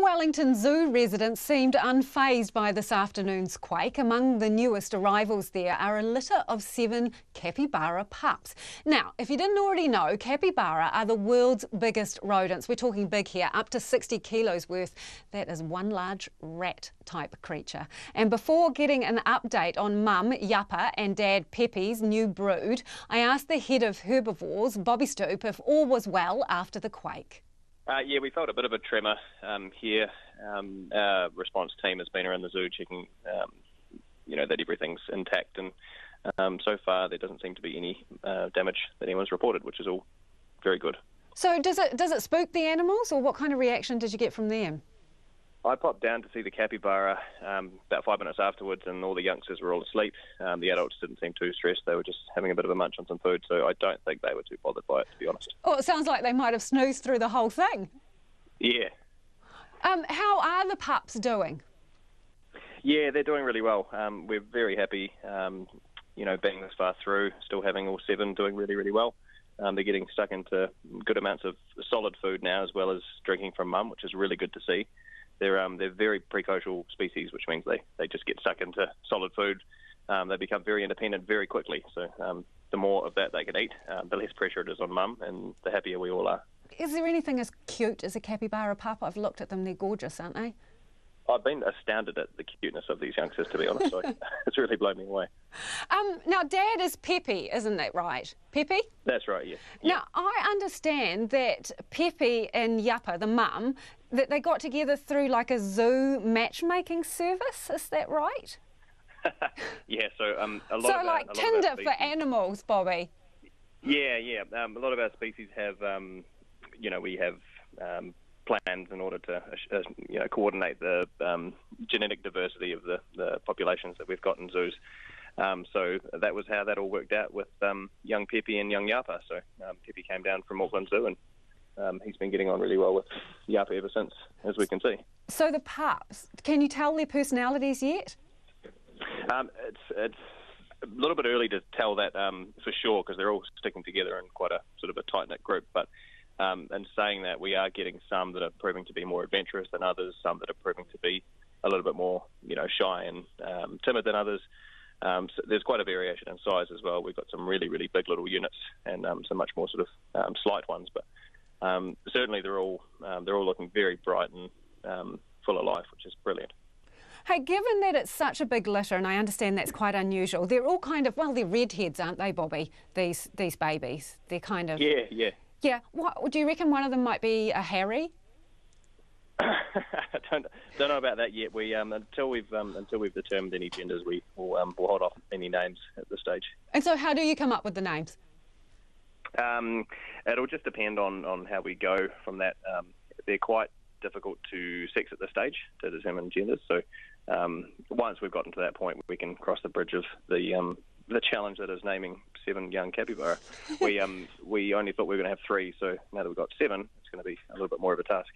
Wellington Zoo residents seemed unfazed by this afternoon's quake. Among the newest arrivals there are a litter of 7 capybara pups. Now, if you didn't already know, capybara are the world's biggest rodents. We're talking big here, up to 60 kilos worth. That is one large rat-type creature. And before getting an update on Mum, Yappa, and Dad, Pepe's new brood, I asked the head of herbivores, Bobby Stoop, if all was well after the quake. Yeah, we felt a bit of a tremor here. Our response team has been around the zoo checking, that everything's intact, and so far there doesn't seem to be any damage that anyone's reported, which is all very good. So does it spook the animals, or what kind of reaction did you get from them? I popped down to see the capybara about 5 minutes afterwards, and all the youngsters were all asleep. The adults didn't seem too stressed. They were just having a bit of a munch on some food, so I don't think they were too bothered by it, to be honest. Oh, it sounds like they might have snoozed through the whole thing. Yeah. How are the pups doing? Yeah, they're doing really well. We're very happy, being this far through, still having all 7 doing really, really well. They're getting stuck into good amounts of solid food now, as well as drinking from Mum, which is really good to see. They're very precocial species, which means they just get stuck into solid food. They become very independent very quickly. So the more of that they can eat, the less pressure it is on Mum, and the happier we all are. Is there anything as cute as a capybara pup? I've looked at them; they're gorgeous, aren't they? I've been astounded at the cuteness of these youngsters, to be honest. So it's really blown me away. Now, Dad is Pepe, isn't that right? Pepe? That's right, yes. Now, I understand that Pepe and Yappa, the mum, that they got together through like a zoo matchmaking service. Is that right? Yeah, so a lot so of like Tinder for animals, Bobby. Yeah. A lot of our species have, we have plans in order to, coordinate the genetic diversity of the populations that we've got in zoos. So that was how that all worked out with young Pepe and young Yappa. So Pepe came down from Auckland Zoo, and he's been getting on really well with Yappa ever since, as we can see. So the pups, can you tell their personalities yet? It's a little bit early to tell that for sure, because they're all sticking together in quite a sort of a tight-knit group. But in saying that, we are getting some that are proving to be more adventurous than others, some that are proving to be a little bit more, shy and timid than others. So there's quite a variation in size as well. We've got some really, really big little units and some much more sort of slight ones. But certainly they're all looking very bright and full of life, which is brilliant. Hey, given that it's such a big litter, and I understand that's quite unusual, they're all kind of, they're redheads, aren't they, Bobby? These babies, they're kind of... Yeah. Yeah. What, do you reckon one of them might be a Harry? I don't know about that yet. We until we've determined any genders, we'll hold off any names at this stage. And so, how do you come up with the names? It'll just depend on how we go from that. They're quite difficult to sex at this stage to determine genders. So once we've gotten to that point, we can cross the bridge of the challenge that is naming 7 young capybara. We only thought we were going to have 3, so now that we've got 7, it's going to be a little bit more of a task.